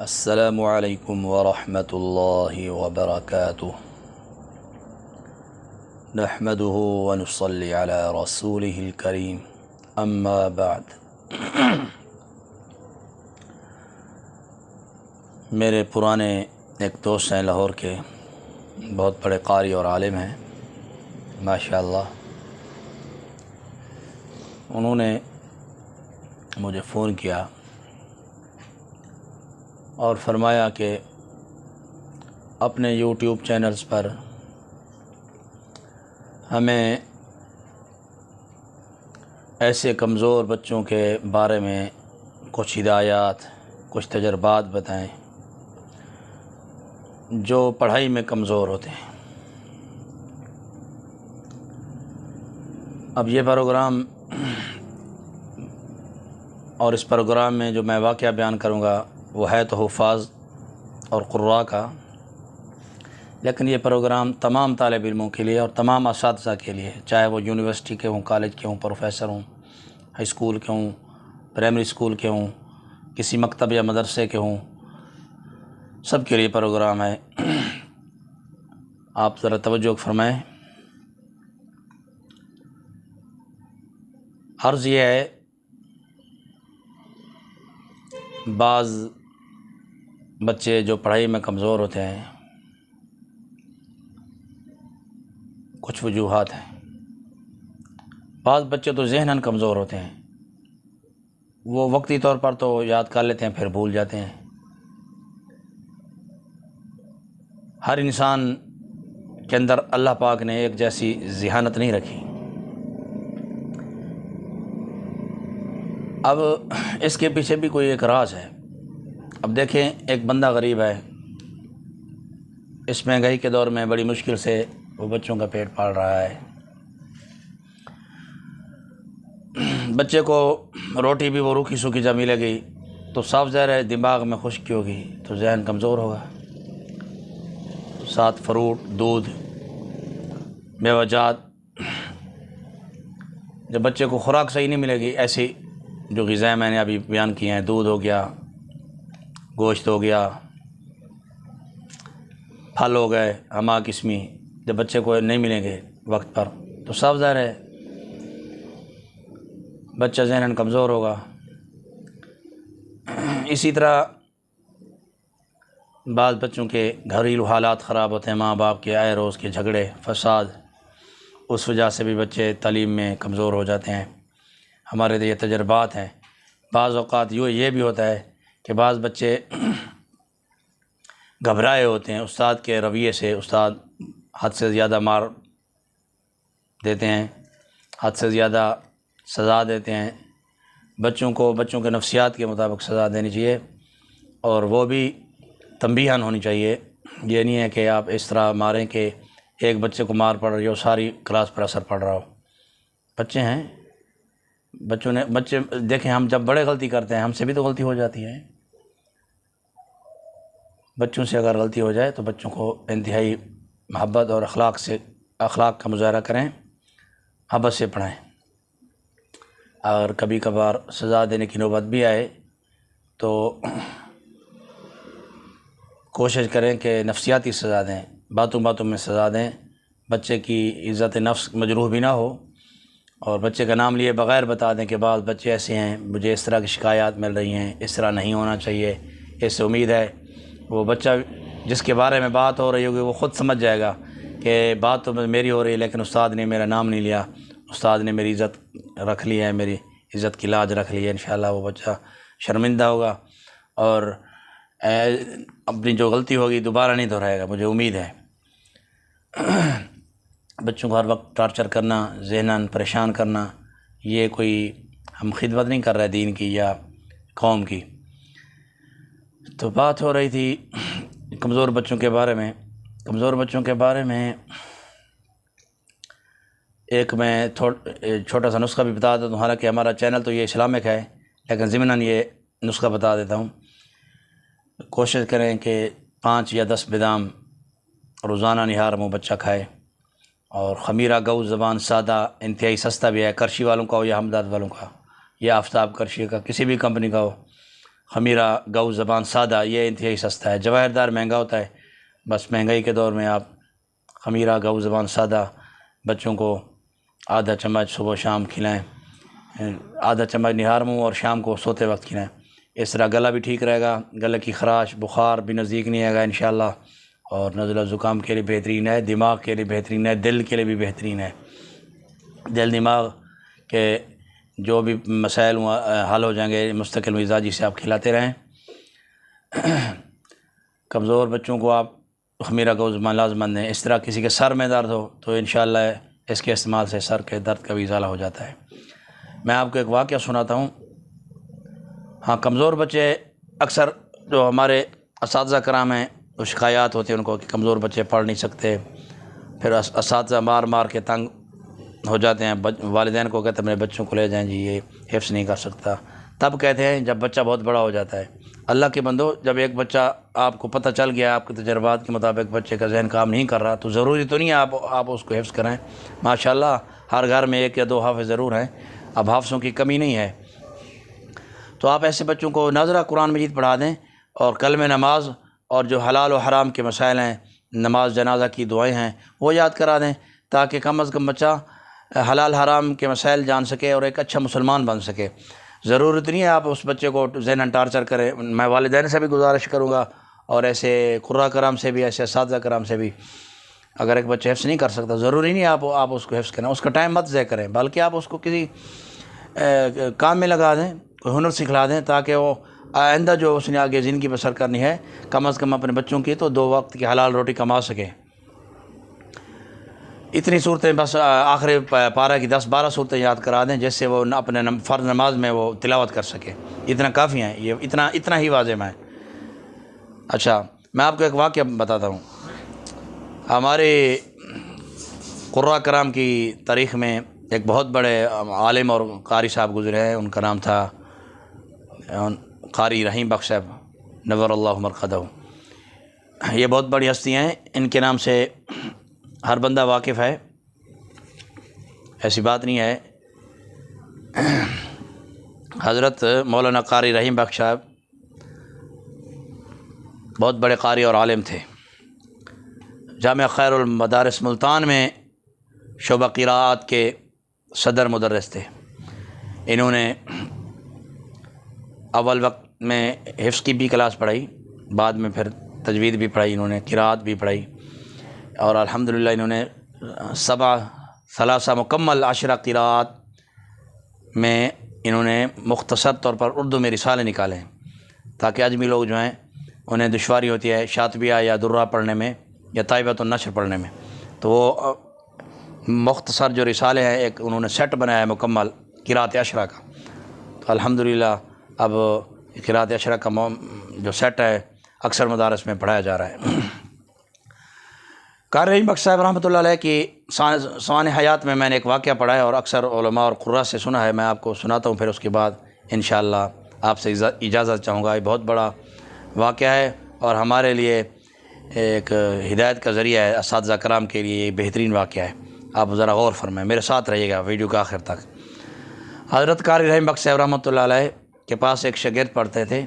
السلام علیکم ورحمۃ اللہ وبرکاتہ نحمده ونصلی علی رسولہ الکریم اما بعد۔ میرے پرانے ایک دوست ہیں لاہور کے، بہت بڑے قاری اور عالم ہیں ماشاءاللہ۔ انہوں نے مجھے فون کیا اور فرمایا کہ اپنے یوٹیوب چینلز پر ہمیں ایسے کمزور بچوں کے بارے میں کچھ ہدایات، کچھ تجربات بتائیں جو پڑھائی میں کمزور ہوتے ہیں۔ اب یہ پروگرام اور اس پروگرام میں جو میں واقعہ بیان کروں گا وہ ہے تو حفاظ اور قراء کا، لیکن یہ پروگرام تمام طالب علموں کے لیے اور تمام اساتذہ کے لیے، چاہے وہ یونیورسٹی کے ہوں، کالج کے ہوں، پروفیسر ہوں، ہائی اسکول کے ہوں، پرائمری اسکول کے ہوں، کسی مکتب یا مدرسے کے ہوں، سب کے لیے پروگرام ہے۔ آپ ذرا توجہ فرمائیں۔ عرض یہ ہے، بعض بچے جو پڑھائی میں کمزور ہوتے ہیں، کچھ وجوہات ہیں۔ بعض بچے تو ذہناً کمزور ہوتے ہیں، وہ وقتی طور پر تو یاد کر لیتے ہیں پھر بھول جاتے ہیں۔ ہر انسان کے اندر اللہ پاک نے ایک جیسی ذہانت نہیں رکھی۔ اب اس کے پیچھے بھی کوئی ایک راز ہے۔ اب دیکھیں، ایک بندہ غریب ہے، اس مہنگائی کے دور میں بڑی مشکل سے وہ بچوں کا پیٹ پال رہا ہے۔ بچے کو روٹی بھی وہ روکھی سوکھی جب ملے گی تو صاف ظاہر ہے دماغ میں خشکی ہوگی تو ذہن کمزور ہوگا۔ ساتھ فروٹ، دودھ، میوہ جات، جب بچے کو خوراک صحیح نہیں ملے گی، ایسی جو غذائیں میں نے ابھی بیان کی ہیں، دودھ ہو گیا، گوشت ہو گیا، پھل ہو گئے، ہما قسمی، جب بچے کو نہیں ملیں گے وقت پر تو صاف ظاہر ہے بچہ ذہناً کمزور ہوگا۔ اسی طرح بعض بچوں کے گھریلو حالات خراب ہوتے ہیں، ماں باپ کے آئے روز کے جھگڑے، فساد، اس وجہ سے بھی بچے تعلیم میں کمزور ہو جاتے ہیں۔ ہمارے یہ تجربات ہیں۔ بعض اوقات یہ بھی ہوتا ہے کہ بعض بچے گھبرائے ہوتے ہیں استاد کے رویے سے، استاد حد سے زیادہ مار دیتے ہیں، حد سے زیادہ سزا دیتے ہیں۔ بچوں کے نفسیات کے مطابق سزا دینی چاہیے، اور وہ بھی تنبیہاً ہونی چاہیے۔ یہ نہیں ہے کہ آپ اس طرح ماریں کہ ایک بچے کو مار پڑ رہی ہو، ساری کلاس پر اثر پڑ رہا ہو۔ بچے ہیں، بچے دیکھیں، ہم جب بڑے غلطی کرتے ہیں ہم سے بھی تو غلطی ہو جاتی ہے۔ بچوں سے اگر غلطی ہو جائے تو بچوں کو انتہائی محبت اور اخلاق کا مظاہرہ کریں، محبت سے پڑھائیں۔ اور کبھی کبھار سزا دینے کی نوبت بھی آئے تو کوشش کریں کہ نفسیاتی سزا دیں، باتوں میں سزا دیں، بچے کی عزت نفس مجروح بھی نہ ہو، اور بچے کا نام لیے بغیر بتا دیں کہ بعض بچے ایسے ہیں، مجھے اس طرح کی شکایات مل رہی ہیں، اس طرح نہیں ہونا چاہیے، اس سے امید ہے۔ وہ بچہ جس کے بارے میں بات ہو رہی ہوگی وہ خود سمجھ جائے گا کہ بات تو میری ہو رہی ہے، لیکن استاد نے میرا نام نہیں لیا، استاد نے میری عزت رکھ لی ہے، میری عزت کی لاج رکھ لی ہے۔ انشاءاللہ وہ بچہ شرمندہ ہوگا اور اپنی جو غلطی ہوگی دوبارہ نہیں دہرائے گا، مجھے امید ہے۔ بچوں کو ہر وقت ٹارچر کرنا، ذہناً پریشان کرنا، یہ کوئی ہم خدمت نہیں کر رہے دین کی یا قوم کی۔ تو بات ہو رہی تھی کمزور بچوں کے بارے میں۔ کمزور بچوں کے بارے میں ایک میں چھوٹا سا نسخہ بھی بتا دیتا ہوں، حالانکہ ہمارا چینل تو یہ اسلامک ہے، لیکن ضمناً یہ نسخہ بتا دیتا ہوں۔ کوشش کریں کہ 5 یا 10 بادام روزانہ نہار منہ بچہ کھائے، اور خمیرہ گؤ زبان سادہ انتہائی سستا بھی ہے، کرشی والوں کا ہو یا ہمدرد والوں کا، یا آفتاب کرشی کا، کسی بھی کمپنی کا ہو، خمیرہ گو زبان سادہ یہ انتہائی سستا ہے، جواہر دار مہنگا ہوتا ہے، بس مہنگائی کے دور میں آپ خمیرہ گو زبان سادہ بچوں کو آدھا چمچ صبح شام کھلائیں، آدھا چمچ نہار منہ اور شام کو سوتے وقت کھلائیں، اس طرح گلا بھی ٹھیک رہے گا، گلے کی خراش بخار بھی نزدیک نہیں آئے گا انشاءاللہ، اور نزلہ زکام کے لیے بہترین ہے، دماغ کے لیے بہترین ہے، دل کے لیے بھی بہترین ہے، دل دماغ کے جو بھی مسائل حل ہو جائیں گے مستقل مزاجی سے آپ کھلاتے رہیں۔ کمزور بچوں کو آپ خمیرہ گو زبان لازمند ہیں۔ اس طرح کسی کے سر میں درد ہو تو انشاءاللہ اس کے استعمال سے سر کے درد کا بھی ازالہ ہو جاتا ہے۔ میں آپ کو ایک واقعہ سناتا ہوں۔ ہاں، کمزور بچے اکثر جو ہمارے اساتذہ کرام ہیں وہ شکایات ہوتی ہیں ان کو کہ کمزور بچے پڑھ نہیں سکتے، پھر اساتذہ مار مار کے تنگ ہو جاتے ہیں، والدین کو کہتے ہیں میرے بچوں کو لے جائیں جی یہ حفظ نہیں کر سکتا، تب کہتے ہیں جب بچہ بہت بڑا ہو جاتا ہے۔ اللہ کے بندو، جب ایک بچہ آپ کو پتہ چل گیا آپ کے تجربات کے مطابق بچے کا ذہن کام نہیں کر رہا تو ضروری تو نہیں ہے آپ اس کو حفظ کریں۔ ماشاءاللہ ہر گھر میں ایک یا دو حافظ ضرور ہیں، اب حافظوں کی کمی نہیں ہے، تو آپ ایسے بچوں کو ناظرہ قرآن مجید پڑھا دیں اور کلمہ نماز اور جو حلال و حرام کے مسائل ہیں، نماز جنازہ کی دعائیں ہیں وہ یاد کرا دیں، تاکہ کم از کم بچہ حلال حرام کے مسائل جان سکے اور ایک اچھا مسلمان بن سکے۔ ضرورت نہیں ہے آپ اس بچے کو ذہناً ٹارچر کریں۔ میں والدین سے بھی گزارش کروں گا اور ایسے قراء کرام سے بھی، ایسے اساتذہ کرام سے بھی، اگر ایک بچہ حفظ نہیں کر سکتا ضروری نہیں ہے آپ اس کو حفظ کریں، اس کا ٹائم مت ضائع کریں، بلکہ آپ اس کو کسی کام میں لگا دیں، کوئی ہنر سکھلا دیں، تاکہ وہ آئندہ جو اس نے آگے زندگی بسر کرنی ہے کم از کم اپنے بچوں کی تو 2 وقت کی حلال روٹی کما سکے۔ اتنی صورتیں بس آخری پارہ کی 10-12 صورتیں یاد کرا دیں جس سے وہ اپنے فرض نماز میں وہ تلاوت کر سکے، اتنا کافی ہیں، یہ اتنا ہی واضح ہے۔ اچھا، میں آپ کو ایک واقعہ بتاتا ہوں۔ ہمارے قراء کرام کی تاریخ میں ایک بہت بڑے عالم اور قاری صاحب گزرے ہیں، ان کا نام تھا قاری رحیم بخش صاحب نور اللہ مرقدہ۔ یہ بہت بڑی ہستیاں ہیں، ان کے نام سے ہر بندہ واقف ہے، ایسی بات نہیں ہے۔ حضرت مولانا قاری رحیم بخش صاحب بہت بڑے قاری اور عالم تھے، جامعہ خیر المدارس ملتان میں شعبہ قراءات کے صدر مدرس تھے۔ انہوں نے اول وقت میں حفظ کی بھی کلاس پڑھائی، بعد میں پھر تجوید بھی پڑھائی، انہوں نے قراءت بھی پڑھائی، اور الحمدللہ انہوں نے 7 مکمل 10 قراءات میں انہوں نے مختصر طور پر اردو میں رسالے نکالے ہیں، تاکہ عجمی لوگ جو ہیں انہیں دشواری ہوتی ہے شاطبیہ یا درہ پڑھنے میں یا طیبۃ النشر پڑھنے میں، تو وہ مختصر جو رسالے ہیں ایک انہوں نے سیٹ بنایا ہے مکمل قراءت 10 کا، تو الحمدللہ اب قراءت 10 کا جو سیٹ ہے اکثر مدارس میں پڑھایا جا رہا ہے۔ قاری رحیم بخش صاحب رحمۃ اللہ علیہ کی سوانح حیات میں نے ایک واقعہ پڑھا ہے اور اکثر علماء اور قراء سے سنا ہے، میں آپ کو سناتا ہوں، پھر اس کے بعد انشاءاللہ آپ سے اجازت چاہوں گا۔ یہ بہت بڑا واقعہ ہے اور ہمارے لیے ایک ہدایت کا ذریعہ ہے، اساتذہ کرام کے لیے یہ بہترین واقعہ ہے، آپ ذرا غور فرمائیں، میرے ساتھ رہیے گا ویڈیو کے آخر تک۔ حضرت قاری رحیم بخش صاحب رحمۃ اللہ علیہ کے پاس ایک شاگرد پڑھتے تھے،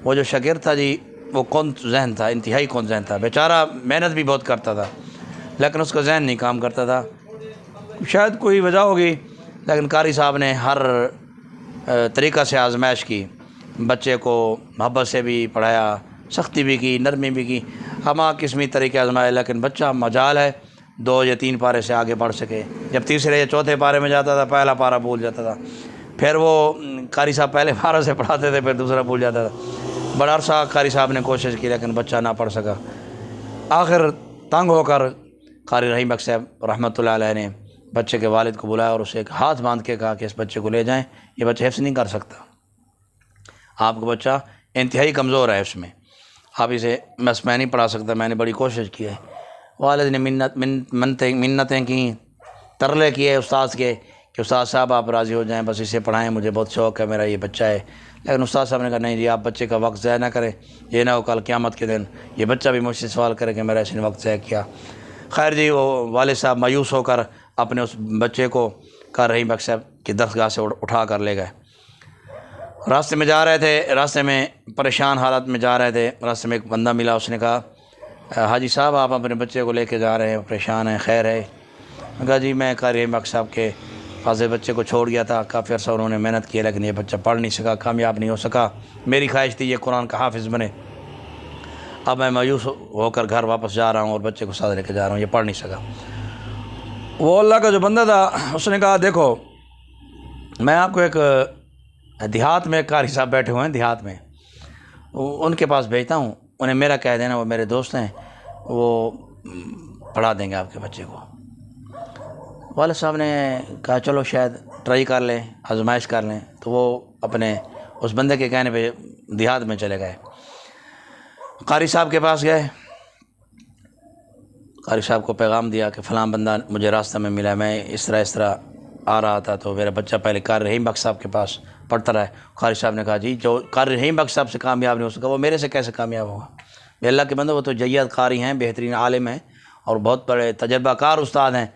وہ جو شاگرد تھا جی وہ کون ذہن تھا، انتہائی کون ذہن تھا، بیچارہ محنت بھی بہت کرتا تھا لیکن اس کا ذہن نہیں کام کرتا تھا، شاید کوئی وجہ ہوگی، لیکن قاری صاحب نے ہر طریقہ سے آزمائش کی، بچے کو محبت سے بھی پڑھایا، سختی بھی کی، نرمی بھی کی، ہمہ قسمی طریقے آزمائے، لیکن بچہ مجال ہے 2 یا 3 پارے سے آگے بڑھ سکے۔ جب تیسرے یا چوتھے پارے میں جاتا تھا پہلا پارہ بھول جاتا تھا، پھر وہ قاری صاحب پہلے پارے سے پڑھاتے تھے پھر دوسرا بھول جاتا تھا، بڑا عرصہ قاری صاحب نے کوشش کی لیکن بچہ نہ پڑھ سکا۔ آخر تنگ ہو کر قاری رحیم بخش صاحب رحمۃ اللہ علیہ نے بچے کے والد کو بلایا اور اسے ایک ہاتھ باندھ کے کہا کہ اس بچے کو لے جائیں، یہ بچہ حفظ نہیں کر سکتا، آپ کا بچہ انتہائی کمزور ہے حفظ میں، آپ اسے میں نہیں پڑھا سکتا، میں نے بڑی کوشش کی ہے۔ والد نے منتیں کیں، ترلے کیے استاذ کے کہ استاد صاحب آپ راضی ہو جائیں، بس اسے پڑھائیں، مجھے بہت شوق ہے، میرا یہ بچہ ہے، لیکن استاد صاحب نے کہا نہیں جی آپ بچے کا وقت ضائع نہ کریں، یہ نہ ہو کل قیامت کے دن یہ بچہ بھی مجھ سے سوال کرے کہ میرا اس نے وقت ضائع کیا۔ خیر جی وہ والد صاحب مایوس ہو کر اپنے اس بچے کو قاری رحیم بخش صاحب کی درسگاہ سے اٹھا کر لے گئے، راستے میں جا رہے تھے، راستے میں پریشان حالت میں جا رہے تھے، راستے میں ایک بندہ ملا، اس نے کہا حاجی صاحب آپ اپنے بچے کو لے کے جا رہے ہیں، پریشان ہیں، خیر ہے؟ میں کہا جی میں قاری احمد صاحب کے پاس بچے کو چھوڑ گیا تھا، کافی عرصہ انہوں نے محنت کی لیکن یہ بچہ پڑھ نہیں سکا، کامیاب نہیں ہو سکا، میری خواہش تھی یہ قرآن کا حافظ بنے، اب میں مایوس ہو کر گھر واپس جا رہا ہوں اور بچے کو ساتھ لے کے جا رہا ہوں، یہ پڑھ نہیں سکا۔ وہ اللہ کا جو بندہ تھا اس نے کہا دیکھو میں آپ کو ایک دیہات میں ایک قاری صاحب بیٹھے ہوئے ہیں دیہات میں، ان کے پاس بھیجتا ہوں، انہیں میرا کہہ دینا، وہ میرے دوست ہیں، وہ پڑھا دیں گے آپ کے بچے کو۔ والد صاحب نے کہا چلو شاید ٹرائی کر لیں، آزمائش کر لیں، تو وہ اپنے اس بندے کے کہنے پہ دیہات میں چلے گئے، قاری صاحب کے پاس گئے، قاری صاحب کو پیغام دیا کہ فلاں بندہ مجھے راستہ میں ملا، میں اس طرح آ رہا تھا تو میرا بچہ پہلے قاری رحیم بخش صاحب کے پاس پڑھتا رہا ہے۔ قاری صاحب نے کہا جی جو قاری رحیم بخش صاحب سے کامیاب نہیں ہو سکا وہ میرے سے کیسے کامیاب ہوگا؟ بے اللہ کے بندہ وہ تو جید قاری ہیں، بہترین عالم ہیں اور بہت بڑے تجربہ کار استاد ہیں،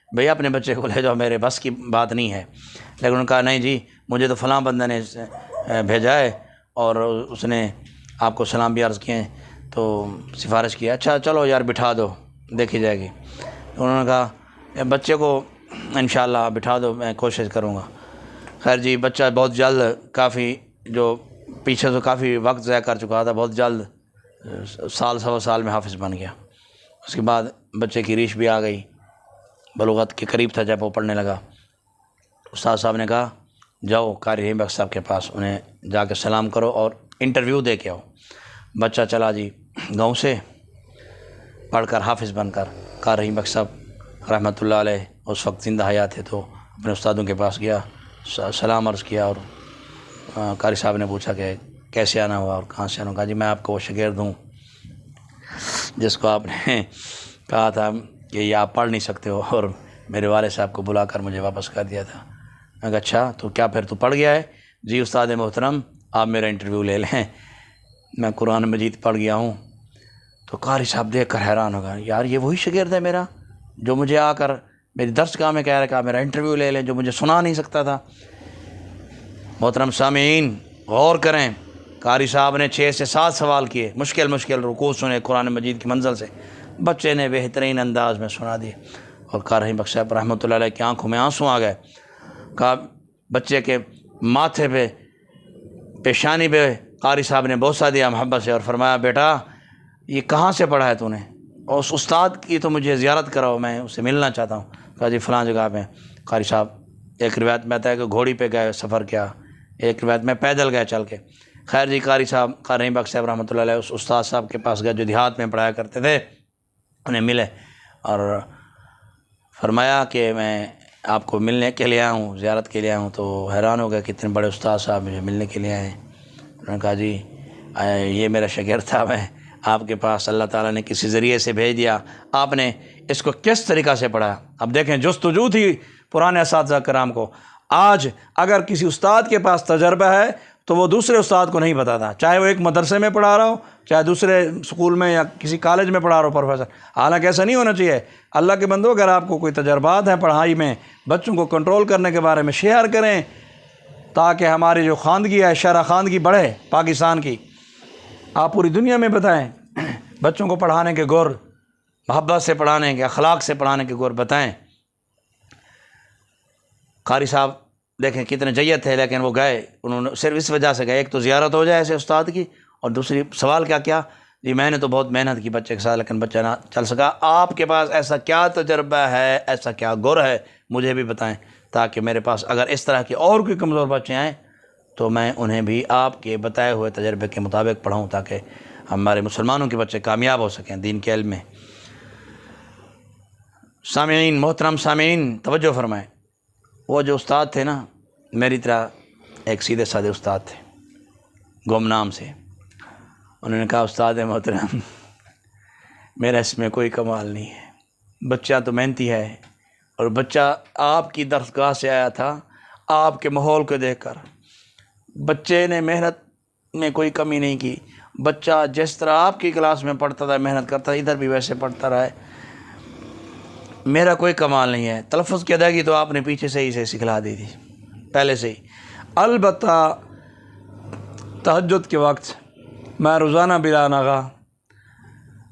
بھئی اپنے بچے کو لے جاؤ، میرے بس کی بات نہیں ہے۔ لیکن انہوں نے کہا نہیں جی مجھے تو فلاں بندہ نے بھیجا ہے اور اس نے آپ کو سلام بھی عرض کیے ہیں تو سفارش کیا، اچھا چلو یار بٹھا دو دیکھی جائے گی۔ انہوں نے کہا بچے کو انشاءاللہ بٹھا دو، میں کوشش کروں گا۔ خیر جی بچہ بہت جلد، کافی جو پیچھے سے کافی وقت ضائع کر چکا تھا، بہت جلد سال سوا سال میں حافظ بن گیا۔ اس کے بعد بچے کی ریش بھی آ گئی، بلوغت کے قریب تھا جب وہ پڑھنے لگا۔ استاد صاحب نے کہا جاؤ قاری رحیم بخش صاحب کے پاس، انہیں جا کے سلام کرو اور انٹرویو دے کے آؤ۔ بچہ چلا جی گاؤں سے پڑھ کر حافظ بن کر، قاری رحیم بخش صاحب رحمۃ اللہ علیہ اس وقت زندہ حیات تھے تو اپنے استادوں کے پاس گیا، سلام عرض کیا اور قاری صاحب نے پوچھا کہ کیسے آنا ہوا اور کہاں سے آنا؟ کہا جی میں آپ کو وہ شاگرد ہوں جس کو آپ نے کہا تھا کہ یہ آپ پڑھ نہیں سکتے ہو اور میرے والد صاحب کو بلا کر مجھے واپس کر دیا تھا۔ میں کہا اچھا تو کیا پھر تو پڑھ گیا ہے؟ جی استاد محترم آپ میرا انٹرویو لے لیں، میں قرآن مجید پڑھ گیا ہوں۔ تو قاری صاحب دیکھ کر حیران ہو گیا، یار یہ وہی شاگرد ہے میرا جو مجھے آ کر میری درس گاہ میں کہہ رہا ہے میرا انٹرویو لے لیں، جو مجھے سنا نہیں سکتا تھا۔ محترم سامعین غور کریں، قاری صاحب نے 6 سے 7 سوال کیے، مشکل رکوع سنے قرآن مجید کی منزل سے، بچے نے بہترین انداز میں سنا دیے اور قاری رحیم بخش صاحب رحمۃ اللہ علیہ کی آنکھوں میں آنسو آ گئے۔ کہا بچے کے ماتھے پہ پیشانی پہ قاری صاحب نے بوسہ دیا محبت سے اور فرمایا بیٹا یہ کہاں سے پڑھا ہے تو نے؟ اور اس استاد کی تو مجھے زیارت کراؤ، میں اسے ملنا چاہتا ہوں۔ کہا جی فلاں جگہ پہ۔ قاری صاحب ایک روایت میں آتا ہے کہ گھوڑی پہ گئے سفر کیا، ایک روایت میں پیدل گئے چل کے۔ خیر جی قاری رحیم بخش صاحب رحمۃ اللہ علیہ اس استاد صاحب کے پاس گئے جو دیہات میں پڑھایا کرتے تھے، انہیں ملے اور فرمایا کہ میں آپ کو ملنے کے لیے آیا ہوں، زیارت کے لیے آیا ہوں۔ تو حیران ہو گئے کہ اتنے بڑے استاد صاحب مجھے ملنے کے لیے آئے ہیں۔ انہوں نے کہا جی یہ میرا شاگرد تھا، میں آپ کے پاس اللہ تعالیٰ نے کسی ذریعے سے بھیج دیا، آپ نے اس کو کس طریقہ سے پڑھا؟ اب دیکھیں جستجو تھی پرانے اساتذہ کرام کو۔ آج اگر کسی استاد کے پاس تجربہ ہے تو وہ دوسرے استاد کو نہیں بتاتا، چاہے وہ ایک مدرسے میں پڑھا رہا ہو، چاہے دوسرے اسکول میں یا کسی کالج میں پڑھا رہا ہو پروفیسر۔ حالانکہ ایسا نہیں ہونا چاہیے۔ اللہ کے بندو اگر آپ کو کوئی تجربات ہیں پڑھائی میں، بچوں کو کنٹرول کرنے کے بارے میں شیئر کریں تاکہ ہماری جو خواندگی ہے، شرح خواندگی بڑھے پاکستان کی، آپ پوری دنیا میں بتائیں۔ بچوں کو پڑھانے کے گور، محبت سے پڑھانے کے، اخلاق سے پڑھانے کے گور بتائیں۔ قاری صاحب دیکھیں کتنے جید تھے لیکن وہ گئے، انہوں نے صرف اس وجہ سے گئے ایک تو زیارت ہو جائے ایسے استاد کی، اور دوسری سوال کیا جی میں نے تو بہت محنت کی بچے کے ساتھ لیکن بچہ نہ چل سکا، آپ کے پاس ایسا کیا تجربہ ہے، ایسا کیا گر ہے، مجھے بھی بتائیں تاکہ میرے پاس اگر اس طرح کے اور کوئی کمزور بچے آئیں تو میں انہیں بھی آپ کے بتائے ہوئے تجربے کے مطابق پڑھاؤں تاکہ ہمارے مسلمانوں کے بچے کامیاب ہو سکیں دین کے علم میں۔ سامعین محترم سامعین توجہ فرمائیں، وہ جو استاد تھے نا میری طرح ایک سیدھے سادے استاد تھے گمنام سے۔ انہوں نے کہا استاد محترم میرا اس میں کوئی کمال نہیں ہے، بچہ تو محنتی ہے اور بچہ آپ کی درسگاہ سے آیا تھا، آپ کے ماحول کو دیکھ کر بچے نے محنت میں کوئی کمی نہیں کی، بچہ جس طرح آپ کی کلاس میں پڑھتا تھا محنت کرتا ادھر بھی ویسے پڑھتا رہا ہے، میرا کوئی کمال نہیں ہے۔ تلفظ کی ادائیگی تو آپ نے پیچھے سے ہی سکھلا دی تھی پہلے سے ہی، البتہ تہجد کے وقت میں روزانہ بلال آغا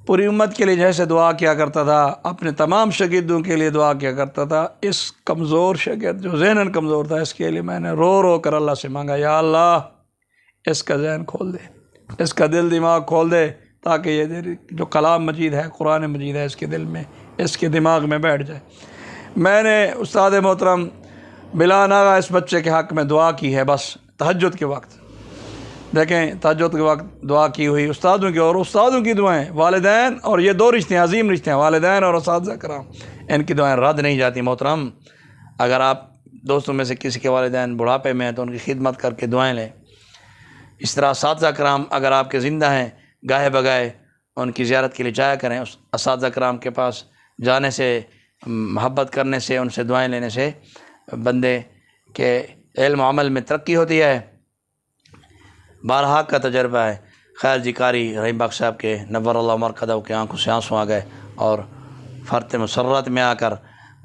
پوری امت کے لیے جیسے دعا کیا کرتا تھا، اپنے تمام شاگردوں کے لیے دعا کیا کرتا تھا، اس کمزور شاگرد جو ذہناً کمزور تھا اس کے لیے میں نے رو رو کر اللہ سے مانگا، یا اللہ اس کا ذہن کھول دے، اس کا دل دماغ کھول دے، تاکہ یہ جو کلام مجید ہے، قرآن مجید ہے، اس کے دل میں، اس کے دماغ میں بیٹھ جائے۔ میں نے استاد محترم بلال آغا اس بچے کے حق میں دعا کی ہے، بس تہجد کے وقت دیکھیں، تہجد کے وقت دعا کی ہوئی استادوں کی، اور استادوں کی دعائیں، والدین، اور یہ دو رشتے عظیم رشتے ہیں، والدین اور اساتذہ کرام، ان کی دعائیں رد نہیں جاتی محترم۔ اگر آپ دوستوں میں سے کسی کے والدین بڑھاپے میں ہیں تو ان کی خدمت کر کے دعائیں لیں۔ اس طرح اساتذہ کرام اگر آپ کے زندہ ہیں، گاہے بگائے ان کی زیارت کے لیے جایا کریں۔ اس اساتذہ کرام کے پاس جانے سے، محبت کرنے سے، ان سے دعائیں لینے سے بندے کے علم و عمل میں ترقی ہوتی ہے۔ بارہا کا تجربہ ہے، خیر جی قاری رحیم باغ صاحب کے نور اللہ مرقدہ کے آنکھوں سے آنسو آ گئے، اور فرت مسرت میں آ کر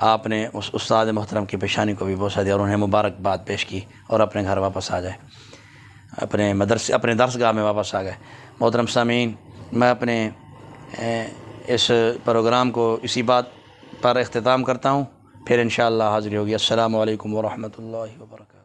آپ نے اس استاد محترم کی پیشانی کو بھی بوسہ دیا اور انہیں مبارکباد پیش کی، اور اپنے گھر واپس آ گئے، اپنے درسگاہ میں واپس آ گئے۔ محترم سامعین، میں اپنے اس پروگرام کو اسی بات پر اختتام کرتا ہوں، پھر انشاءاللہ حاضری ہوگی۔ السلام علیکم ورحمۃ اللہ وبرکاتہ۔